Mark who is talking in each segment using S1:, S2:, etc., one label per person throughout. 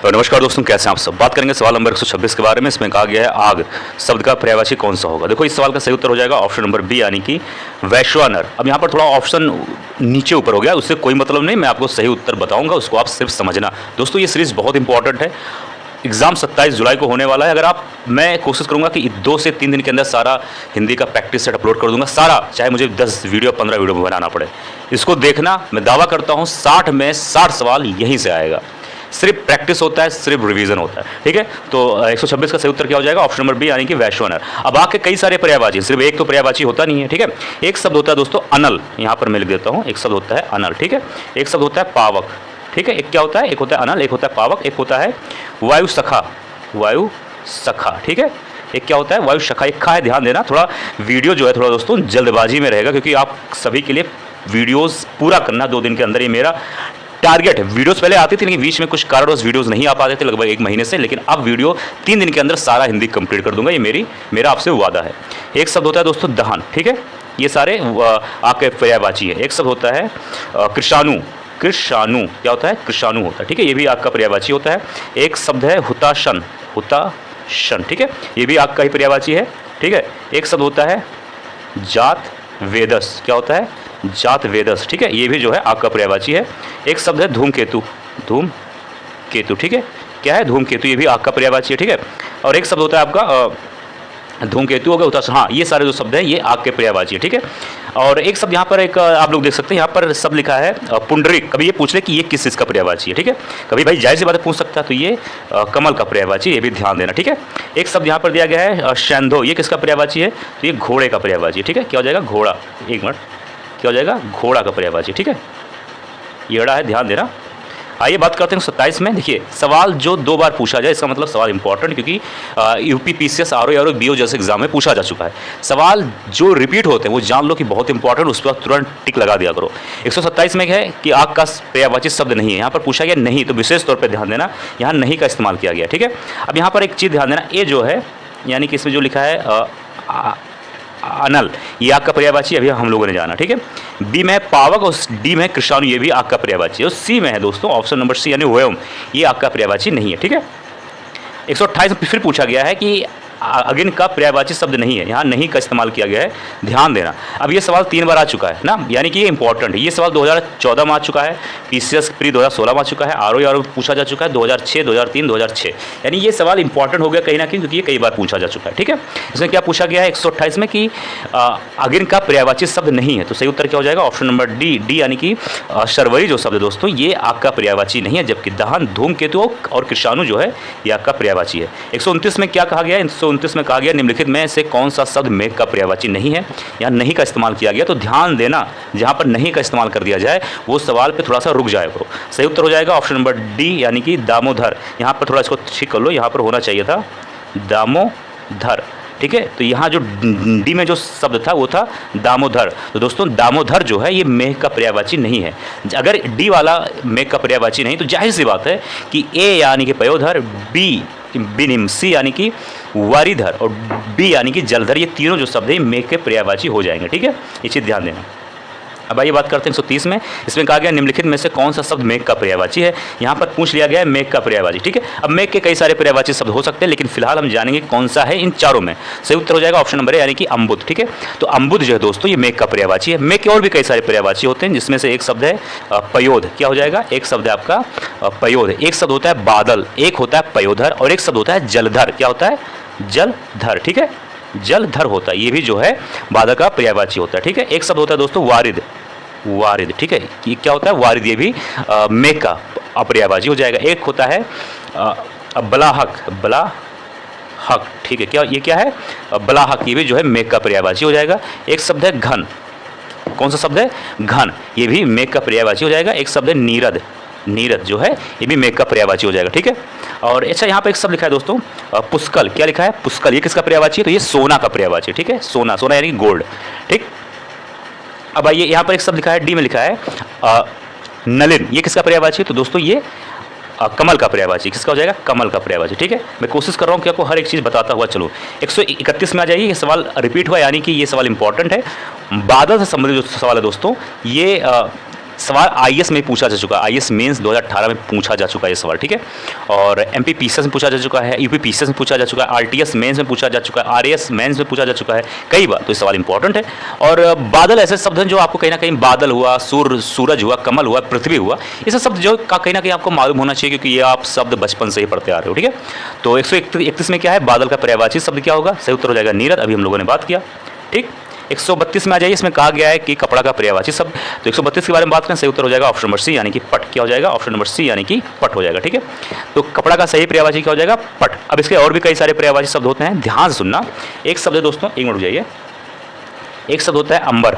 S1: तो नमस्कार दोस्तों, कैसे हैं आप सब। बात करेंगे सवाल नंबर 126 के बारे में। इसमें कहा गया है आग शब्द का पर्यायवाची कौन सा होगा। देखो, इस सवाल का सही उत्तर हो जाएगा ऑप्शन नंबर बी, यानी कि वैश्वानर। अब यहाँ पर थोड़ा ऑप्शन नीचे ऊपर हो गया, उससे कोई मतलब नहीं, मैं आपको सही उत्तर बताऊंगा, उसको आप सिर्फ समझना। दोस्तों, ये सीरीज बहुत इंपॉर्टेंट है। एग्जाम 27 जुलाई को होने वाला है। अगर मैं कोशिश करूंगा कि 2 से 3 दिन के अंदर सारा हिंदी का प्रैक्टिस सेट अपलोड कर दूंगा, सारा, चाहे मुझे 10 वीडियो 15 वीडियो बनाना पड़े। इसको देखना, मैं दावा करता हूं 60 में 60 सवाल यहीं से आएगा। सिर्फ प्रैक्टिस होता है, सिर्फ रिवीजन होता है, ठीक है। तो 126 का सही उत्तर क्या हो जाएगा, ऑप्शन नंबर बी, यानी कि वैश्वानर। अब आके कई सारे पर्यायवाची, सिर्फ एक तो पर्यायवाची होता नहीं है, ठीक है। एक शब्द होता है दोस्तों अनल, यहाँ पर मैं लिख देता हूँ। एक शब्द होता है अनल, ठीक है। एक शब्द होता है पावक, ठीक है। एक क्या होता है, एक होता है अनल, एक होता है पावक, एक होता है वायु सखा, वायु सखा, ठीक है। एक क्या होता है, वायु सखा। एक खा है, ध्यान देना। थोड़ा वीडियो जो है थोड़ा दोस्तों जल्दबाजी में रहेगा, क्योंकि आप सभी के लिए वीडियोस पूरा करना 2 दिन के अंदर, ये मेरा टारगेट है। वीडियोस पहले आती थी, लेकिन बीच में कुछ कारणवश वीडियोस नहीं आ पाते थे, लगभग 1 महीने से। लेकिन अब वीडियो 3 दिन के अंदर सारा हिंदी कंप्लीट कर दूंगा, ये मेरा आपसे वादा है। एक शब्द होता है दोस्तों दहन, ठीक है। ये सारे आपके पर्यायवाची है। एक शब्द होता है कृषाणु, कृषाणु क्या होता है, कृषाणु होता है, ठीक है। ये भी आपका पर्यायवाची होता है। एक शब्द है हुताशन, हुताशन, ठीक है। ये भी आपका ही पर्यायवाची है, ठीक है। एक शब्द होता है जात वेदस, क्या होता है, जात वेदस, ठीक है। ये भी जो है आपका पर्यायवाची है। एक शब्द है धूमकेतु, धूमकेतु, ठीक है। क्या है, धूमकेतु, ये भी आपका पर्यायवाची है, ठीक है। और एक शब्द होता है आपका धूमकेतु हो गया, उतार, हाँ, ये सारे जो शब्द हैं ये आपके पर्यायवाची है, ठीक है। और एक शब्द यहाँ पर एक आप लोग देख सकते हैं, यहाँ पर शब्द लिखा है पुंडरीक। कभी ये पूछ ले कि ये किस चीज़ का पर्यायवाची है, ठीक है। कभी भाई जाहिर सी बात पूछ सकता है, तो ये कमल का पर्यायवाची, ये भी ध्यान देना, ठीक है। एक शब्द यहाँ पर दिया गया है शैंधो, ये किसका पर्यायवाची है, तो ये घोड़े का पर्यायवाची है, ठीक है। क्या हो जाएगा, घोड़ा। एक मिनट, क्या हो जाएगा, घोड़ा का पर्यायवाची, ठीक है। ये बड़ा है, ध्यान देना। आइए बात करते हैं 27 में। देखिए, सवाल जो 2 बार पूछा जाए, इसका मतलब सवाल इंपॉर्टेंट, क्योंकि यूपी पीसीएस आरओ बीओ जैसे एग्जाम में पूछा जा चुका है। सवाल जो रिपीट होते हैं वो जान लो कि बहुत इंपॉर्टेंट, उस पर तुरंत टिक लगा दिया करो। 127 में है कि आग का पर्यायवाची शब्द नहीं है। यहाँ पर पूछा गया नहीं, तो विशेष तौर पर ध्यान देना, यहाँ नहीं का इस्तेमाल किया गया, ठीक है। अब यहाँ पर एक चीज़ ध्यान देना, ए जो है, यानी कि इसमें जो लिखा है अनल, ये आग का पर्यायवाची अभी हम लोगों ने जाना, ठीक है। बी में पावक और डी में कृषाणु, ये भी आग का पर्यायवाची है। और सी में है दोस्तों ऑप्शन नंबर सी, यानी वयम, ये आग का पर्यायवाची नहीं है, ठीक है। 128 में फिर पूछा गया है कि अगिन का पर्यायवाची शब्द नहीं है, यहाँ नहीं का इस्तेमाल किया गया है, ध्यान देना। अब ये सवाल 3 बार आ चुका है ना, यानी कि ये इंपॉर्टेंट है। ये सवाल 2014 में आ चुका है, पीसीएस प्री 2016 में आ चुका है, आरओ पूछा जा चुका है 2006, 2003, 2006, यानी ये सवाल इंपॉर्टेंट हो गया कहीं ना कहीं, क्योंकि ये कई बार पूछा जा चुका है, ठीक है। इसमें क्या पूछा गया है 128 में कि अगिन का पर्यायवाची शब्द नहीं है, तो सही उत्तर क्या हो जाएगा, ऑप्शन नंबर डी, यानी कि शर्वरी जो शब्द है दोस्तों, ये आपका पर्यायवाची नहीं है, जबकि दहन, धूमकेतु और कृषाणु जो है ये आपका पर्यायवाची है। 129 में क्या कहा गया, 129 में कहा गया निम्नलिखित में से कौन सा शब्द मेघ का पर्यायवाची नहीं है। यहाँ नहीं का इस्तेमाल किया गया, तो ध्यान देना, जहाँ पर नहीं का इस्तेमाल कर दिया जाए वो सवाल पे थोड़ा सा रुक जाए करो। सही उत्तर हो जाएगा ऑप्शन नंबर डी, यानी कि दामोदर। यहाँ पर थोड़ा इसको ठीक कर लो, यहाँ पर होना चाहिए था दामोदर, ठीक है। तो यहाँ जो डी में जो शब्द था वो था दामोदर। तो दोस्तों दामोदर जो है ये मेघ का पर्यायवाची नहीं है। अगर डी वाला मेघ का पर्यायवाची नहीं, तो जाहिर सी बात है कि ए यानी कि पयोधर, बी बिनिम, सी यानी कि वारिधर और बी यानी कि जलधर, ये तीनों जो शब्द हैं मेघ के पर्यायवाची हो जाएंगे, ठीक है। ये चीज़ ध्यान देना। अब आइए बात करते हैं 130 में। इसमें कहा गया निम्नलिखित में से कौन सा शब्द मेघ का पर्यायवाची है। यहाँ पर पूछ लिया गया है मेघ का पर्यायवाची, ठीक है। अब मेघ के कई सारे पर्यायवाची शब्द हो सकते हैं, लेकिन फिलहाल हम जानेंगे कौन सा है इन चारों में। सही उत्तर हो जाएगा ऑप्शन नंबर ए, यानी कि अम्बुद, ठीक है। तो अम्बुद जो है दोस्तों ये मेघ का पर्यायवाची है। मेघ के और भी कई सारे पर्यायवाची होते हैं, जिसमें से एक शब्द है पयोध, क्या हो जाएगा, एक शब्द है आपका पयोध। एक शब्द होता है बादल, एक होता है पयोधर, और एक शब्द होता है जलधर, क्या होता है, जलधर, ठीक है। जलधर होता है, ये भी जो है बादल का पर्यायवाची होता है, ठीक है। एक शब्द होता है दोस्तों वारिद, वारिद, ठीक है। ये क्या होता है, वारिद, ये भी मेघ का पर्यायवाची हो जाएगा। एक होता है बलाहक, बलाहक, ठीक है। क्या ये क्या है, बलाहक, ये भी जो है मेघ का पर्यायवाची हो जाएगा। एक शब्द है घन, कौन सा शब्द है, घन, ये भी मेघ का पर्यायवाची हो जाएगा। एक शब्द है नीरद, नीरद जो है ये भी मेघ का पर्यायवाची हो जाएगा, ठीक है। और अच्छा यहाँ पर एक शब्द लिखा है दोस्तों पुष्कल, क्या लिखा है, पुष्कल, ये किसका पर्यायवाची है, तो ये सोना का पर्यायवाची, ठीक है। सोना, सोना यानी गोल्ड, ठीक। अब आइए यहाँ पर एक शब्द लिखा है, डी में लिखा है नलिन, ये किसका पर्यायवाची है, तो दोस्तों ये कमल का पर्यायवाची, किसका हो जाएगा, कमल का पर्यायवाची, ठीक है। मैं कोशिश कर रहा हूँ कि आपको हर एक चीज़ बताता हुआ चलो। 131 में आ जाइए, ये सवाल रिपीट हुआ, यानी कि ये सवाल इंपॉर्टेंट है। बादल से संबंधित जो सवाल है दोस्तों, ये सवाल आईएएस में पूछा जा चुका है, आईएएस मेंस 2018 में पूछा जा चुका है ये सवाल, ठीक है। और एमपी पीसीएस में पूछा जा चुका है, यूपी पीसीएस में पूछा जा चुका है, आरटीएस मेंस में पूछा जा चुका है, आरएएस मेंस में पूछा जा चुका है कई बार, तो ये सवाल इंपॉर्टेंट है। और बादल ऐसे शब्द हैं जो आपको कहीं ना कहीं, बादल हुआ, सूरज हुआ, कमल हुआ, पृथ्वी हुआ, ये सब शब्द जो कहीं ना कहीं आपको मालूम होना चाहिए, क्योंकि ये आप शब्द बचपन से ही पढ़ते आ रहे हो, ठीक है। तो 131 में क्या है, बादल का पर्यायवाची शब्द क्या होगा, सही उत्तर हो जाएगा नीरद, अभी हम लोगों ने बात किया, ठीक। 132 में आ जाइए, इसमें कहा गया है कि कपड़ा का पर्यायवाची शब्द, तो 132 के बारे में बात करें, सही उत्तर हो जाएगा ऑप्शन नंबर सी यानी कि पट। क्या हो जाएगा, ऑप्शन नंबर सी यानी कि पट हो जाएगा, ठीक है। तो कपड़ा का सही पर्यायवाची क्या हो जाएगा, पट। अब इसके और भी कई सारे पर्यायवाची शब्द होते हैं, ध्यान से सुनना। एक शब्द है दोस्तों, एक मिनट रुक जाइए, एक शब्द होता है अंबर,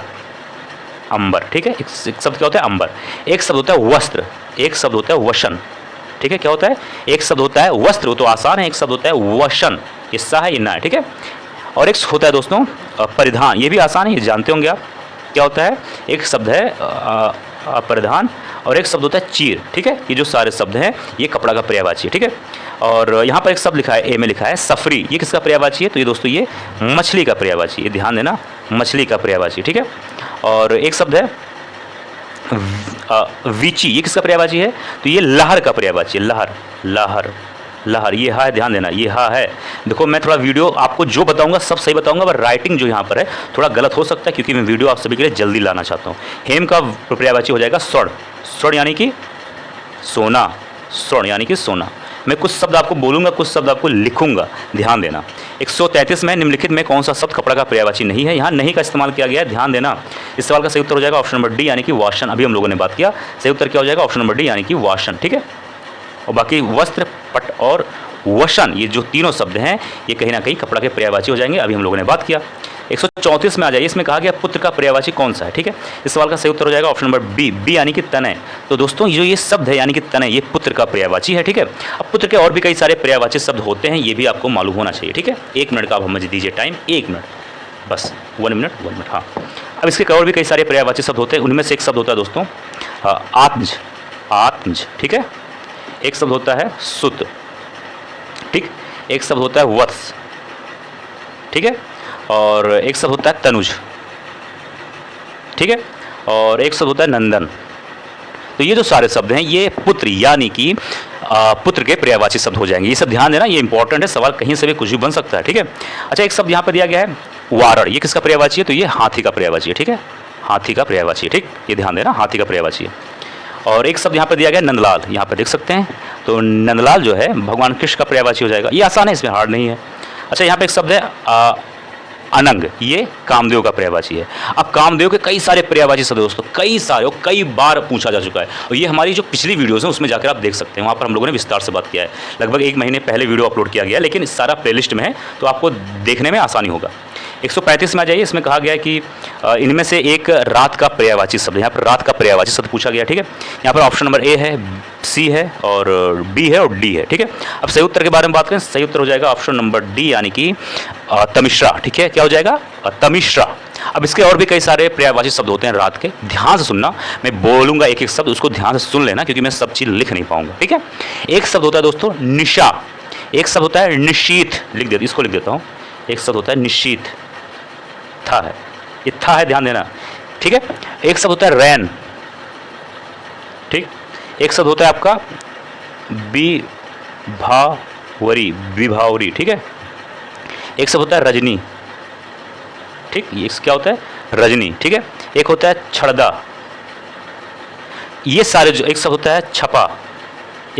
S1: अंबर, ठीक है, एक शब्द क्या होता है अंबर। एक शब्द होता है वस्त्र, एक शब्द होता है वशन, ठीक है। क्या होता है, एक शब्द होता है वस्त्र, वो तो आसान है, एक शब्द होता है वशन, हिस्सा है, इन्ना है, ठीक है। और एक होता है दोस्तों परिधान, ये भी आसान है, ये जानते होंगे आप। क्या होता है, एक शब्द है परिधान, और एक शब्द होता है चीर, ठीक है। ये जो सारे शब्द हैं ये कपड़ा का पर्यायवाची है, ठीक है। और यहाँ पर एक शब्द लिखा है, ए में लिखा है सफरी, ये किसका पर्यायवाची है, तो ये दोस्तों ये मछली का पर्यायवाची, ये ध्यान देना, मछली का पर्यायवाची, ठीक है। और एक शब्द है वीची, ये किसका पर्यायवाची है, तो ये लहर का पर्यायवाची है, लहर, लहर, लहर, ये हा है, ध्यान देना, ये हा है। देखो मैं थोड़ा वीडियो आपको जो बताऊंगा सब सही बताऊंगा, पर राइटिंग जो यहाँ पर है थोड़ा गलत हो सकता है, क्योंकि मैं वीडियो आप सभी के लिए जल्दी लाना चाहता हूँ। हेम का पर्यायवाची हो जाएगा स्वर्ण, स्वर्ण यानी कि सोना, स्वर्ण यानी कि सोना। मैं कुछ शब्द आपको बोलूंगा, कुछ शब्द आपको लिखूंगा, ध्यान देना। 133 में निम्नलिखित में कौन सा शब्द कपड़ा का पर्यायवाची नहीं है, यहाँ नहीं का इस्तेमाल किया गया है, ध्यान देना। इस सवाल का सही उत्तर हो जाएगा ऑप्शन नंबर डी यानी कि वाशन, अभी हम लोगों ने बात किया, सही उत्तर क्या हो जाएगा, ऑप्शन नंबर डी यानी कि वाशन, ठीक है। और बाकी वस्त्र, पट और वशन, ये जो तीनों शब्द हैं ये कहीं ना कहीं कपड़ा के पर्यायवाची हो जाएंगे, अभी हम लोगों ने बात किया। 134 में आ जाइए, इसमें कहा गया पुत्र का पर्यायवाची कौन सा है, ठीक है। इस सवाल का सही उत्तर हो जाएगा ऑप्शन नंबर बी, बी यानी कि तनय। तो दोस्तों जो ये शब्द है यानी कि तनय, ये पुत्र का पर्यायवाची है, ठीक है। अब पुत्र के और भी कई सारे पर्यायवाची शब्द होते हैं, ये भी आपको मालूम होना चाहिए, ठीक है। 1 मिनट का आप मुझे दीजिए टाइम, 1 मिनट बस, 1 मिनट, 1 मिनट, हाँ। अब इसके और भी कई सारे पर्यायवाची शब्द होते हैं, उनमें से एक शब्द होता है दोस्तों आत्मज, आत्मज, ठीक है। एक शब्द होता है सुत, ठीक। एक शब्द होता है वत्स, ठीक है। और एक शब्द होता है तनुज, ठीक है। और एक शब्द होता है नंदन। तो ये जो सारे शब्द हैं ये पुत्र यानी कि पुत्र के पर्यायवाची शब्द हो जाएंगे, ये सब ध्यान देना, ये इंपॉर्टेंट है, सवाल कहीं से भी कुछ भी बन सकता है, ठीक है। अच्छा, एक शब्द यहाँ पर दिया गया है वारण, ये किसका पर्यायवाची है, तो ये हाथी का पर्यायवाची है, ठीक है, हाथी का पर्यायवाची है, ठीक, ये ध्यान देना, हाथी का पर्यायवाची है। और एक शब्द यहाँ पर दिया गया नंदलाल, यहाँ पर देख सकते हैं, तो नंदलाल जो है भगवान कृष्ण का पर्यायवाची हो जाएगा, ये आसान है, इसमें हार्ड नहीं है। अच्छा, यहाँ पे एक शब्द है अनंग, ये कामदेव का पर्यायवाची है। अब कामदेव के कई सारे पर्यायवाची शब्द दोस्तों, कई सारे और कई बार पूछा जा चुका है, और ये हमारी जो पिछली वीडियोस हैं उसमें जाकर आप देख सकते हैं, वहाँ पर हम लोगों ने विस्तार से बात किया है, लगभग 1 महीने पहले वीडियो अपलोड किया गया, लेकिन सारा प्लेलिस्ट में है तो आपको देखने में आसानी होगा। 135 में आ जाइए, इसमें कहा गया है कि इनमें से एक रात का पर्यायवाची शब्द, यहाँ पर रात का पर्यायवाची शब्द पूछा गया, ठीक है। यहाँ पर ऑप्शन नंबर ए है, सी है, और बी है, और डी है, ठीक है। अब सही उत्तर के बारे में बात करें, सही उत्तर हो जाएगा ऑप्शन नंबर डी यानी कि तमिश्रा, ठीक है। क्या हो जाएगा, तमिश्रा। अब इसके और भी कई सारे पर्यायवाची शब्द होते हैं रात के, ध्यान से सुनना, मैं बोलूंगा एक एक शब्द, उसको ध्यान से सुन लेना, क्योंकि मैं सब चीज़ लिख नहीं पाऊंगा, ठीक है। एक शब्द होता है दोस्तों निशा, एक शब्द होता है निशीत, लिख देता, इसको लिख देता हूँ। एक शब्द होता है निशीत, था है, ये था है, ध्यान देना, ठीक है। एक शब्द होता है रैन, ठीक। एक शब्द होता है आपका विभावरी, विभावरी, ठीक है। एक शब्द होता है रजनी, ठीक, ये क्या होता है, रजनी, ठीक है। एक होता है छड़दा, ये सारे जो, एक शब्द होता है छपा,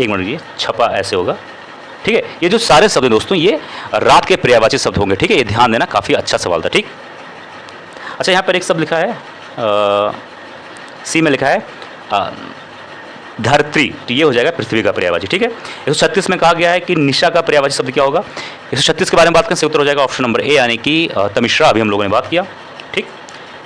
S1: एक मिनट, ये छपा ऐसे होगा, ठीक है। ये जो सारे शब्द दोस्तों ये रात के पर्यायवाची शब्द होंगे, ठीक है, ये ध्यान देना, काफ़ी अच्छा सवाल था, ठीक। अच्छा, यहाँ पर एक शब्द लिखा है सी में लिखा है धरती, तो ये हो जाएगा पृथ्वी का पर्यायवाची, ठीक है। 136 में कहा गया है कि निशा का पर्यायवाची शब्द क्या होगा, 136 के बारे में बात करें, सही उत्तर हो जाएगा ऑप्शन नंबर ए यानी कि तमिश्रा, अभी हम लोगों ने बात किया, ठीक।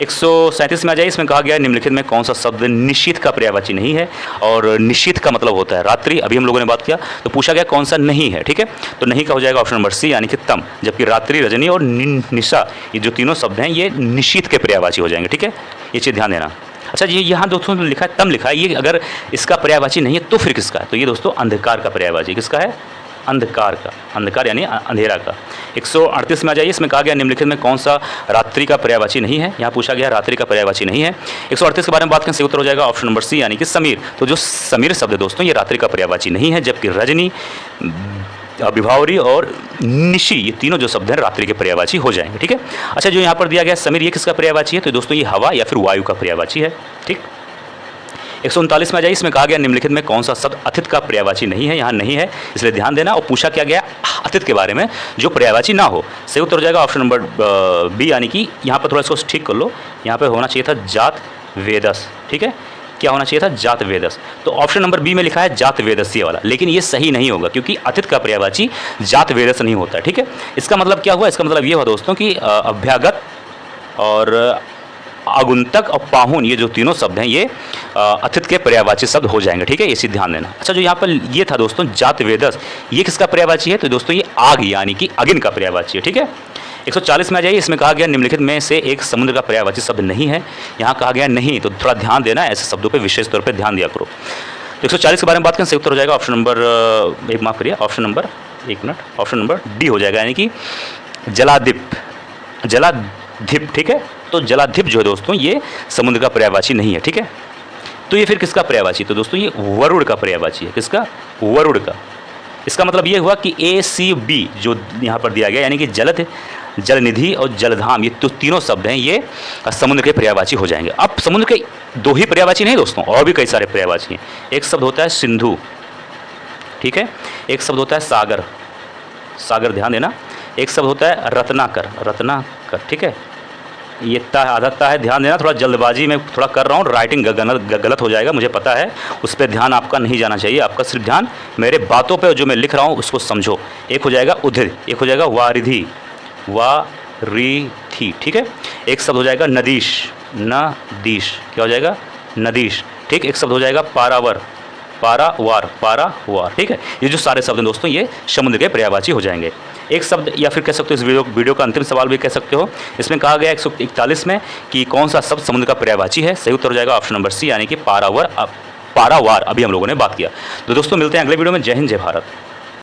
S1: 137 में आ जाए, इसमें कहा गया है निम्नलिखित में कौन सा शब्द निशीत का पर्यायवाची नहीं है, और निशीत का मतलब होता है रात्रि, अभी हम लोगों ने बात किया, तो पूछा गया कौन सा नहीं है, ठीक है। तो नहीं का हो जाएगा ऑप्शन नंबर सी यानी कि तम, जबकि रात्रि, रजनी और निशा, ये जो तीनों शब्द हैं ये निशीत के पर्यायवाची हो जाएंगे, ठीक है, ये चीज़ ध्यान देना। अच्छा, ये यहाँ दोस्तों लिखा है तम लिखा है, ये अगर इसका पर्यायवाची नहीं है तो फिर किसका है, तो ये दोस्तों अंधकार का पर्यायवाची किसका है, अंधकार का, अंधकार यानी अंधेरा का। 138 में आ जाइए, इसमें कहा गया निम्नलिखित में कौन सा रात्रि का पर्यायवाची नहीं है। यहाँ पूछा गया रात्रि का पर्यायवाची नहीं है। 138 के बारे में बात करें, सही उत्तर हो जाएगा ऑप्शन नंबर सी यानी कि समीर। तो जो समीर शब्द है दोस्तों ये रात्रि का पर्यायवाची नहीं है, जबकि रजनी, विभावरी और निशी ये तीनों जो शब्द हैं रात्रि के पर्यायवाची हो जाएंगे। ठीक है। अच्छा, जो यहाँ पर दिया गया समीर ये किसका पर्यायवाची है? तो दोस्तों ये हवा या फिर वायु का पर्यायवाची है। ठीक। 139 में आ जाइए, इसमें कहा गया निम्नलिखित में कौन सा शब्द अतिथ का पर्यायवाची नहीं है। यहाँ नहीं है, इसलिए ध्यान देना। और पूछा क्या गया अतिथ के बारे में जो पर्यायवाची ना हो। सही उत्तर हो जाएगा ऑप्शन नंबर बी यानी कि यहाँ पर थोड़ा इसको ठीक कर लो, यहाँ पर होना चाहिए था जात वेदस। ठीक है, क्या होना चाहिए था? जात वेदस। तो ऑप्शन नंबर बी में लिखा है जात वेदस्य वाला, लेकिन ये सही नहीं होगा क्योंकि अतिथ का पर्यायवाची जात वेदस नहीं होता है। ठीक है। इसका मतलब क्या हुआ? इसका मतलब ये हुआ दोस्तों कि अभ्यागत और आगुंतक और पाहुन ये जो तीनों शब्द हैं ये अतिथ के पर्यायवाची शब्द हो जाएंगे। ठीक है, इसी ध्यान देना। अच्छा, जो यहाँ पर ये था दोस्तों जात वेदस, ये किसका पर्यायवाची है? तो दोस्तों ये आग यानी कि अग्नि का पर्यायवाची है। ठीक है। 140 में आ जाइए, इसमें कहा गया निम्नलिखित में से एक समुद्र का पर्यायवाची शब्द नहीं है। यहाँ कहा गया नहीं, तो थोड़ा ध्यान देना, ऐसे शब्दों पे विशेष तौर पे ध्यान दिया करो। तो 140 के बारे में बात करें, सही उत्तर हो जाएगा ऑप्शन नंबर माफ़ करिए, option number option number D हो जाएगा यानी कि जलाधिप। जलाधिप। ठीक है। तो जलाधिप जो है दोस्तों ये समुद्र का पर्यायवाची नहीं है। ठीक है। तो ये फिर किसका पर्यायवाची? तो दोस्तों ये वरुण का पर्यायवाची है। किसका? वरुण का। इसका मतलब ये हुआ कि ACB जो यहाँ पर दिया गया यानी कि जलध, जलनिधि और जलधाम ये तो तीनों शब्द हैं ये समुद्र के पर्यायवाची हो जाएंगे। अब समुद्र के दो ही पर्यायवाची नहीं दोस्तों, और भी कई सारे पर्यायवाची हैं। एक शब्द होता है सिंधु। ठीक है। एक शब्द होता है सागर, सागर ध्यान देना। एक शब्द होता है रत्नाकर, रत्नाकर। ठीक है। ये आदत है, ध्यान देना। थोड़ा जल्दबाजी में थोड़ा कर रहा हूँ, राइटिंग गलत हो जाएगा मुझे पता है, उस पर ध्यान आपका नहीं जाना चाहिए। आपका सिर्फ ध्यान मेरे बातों पे जो मैं लिख रहा हूँ उसको समझो। एक हो जाएगा उधिर, एक हो जाएगा वारिधि, वारिधि। ठीक है। एक शब्द हो जाएगा नदीश, नदीश। क्या हो जाएगा? नदीश। ठीक। एक शब्द हो जाएगा पारावर, पारावार, पारावार। ठीक है। ये जो सारे शब्द हैं दोस्तों ये समुद्र के पर्यायवाची हो जाएंगे। एक शब्द या फिर कह सकते हो इस वीडियो का अंतिम सवाल भी कह सकते हो। इसमें कहा गया 141 में कि कौन सा शब्द समुद्र का पर्यायवाची है। सही उत्तर हो जाएगा ऑप्शन नंबर सी यानी कि पारावार। पारावार अभी हम लोगों ने बात किया। तो दोस्तों मिलते हैं अगले वीडियो में। जय हिंद, जय भारत।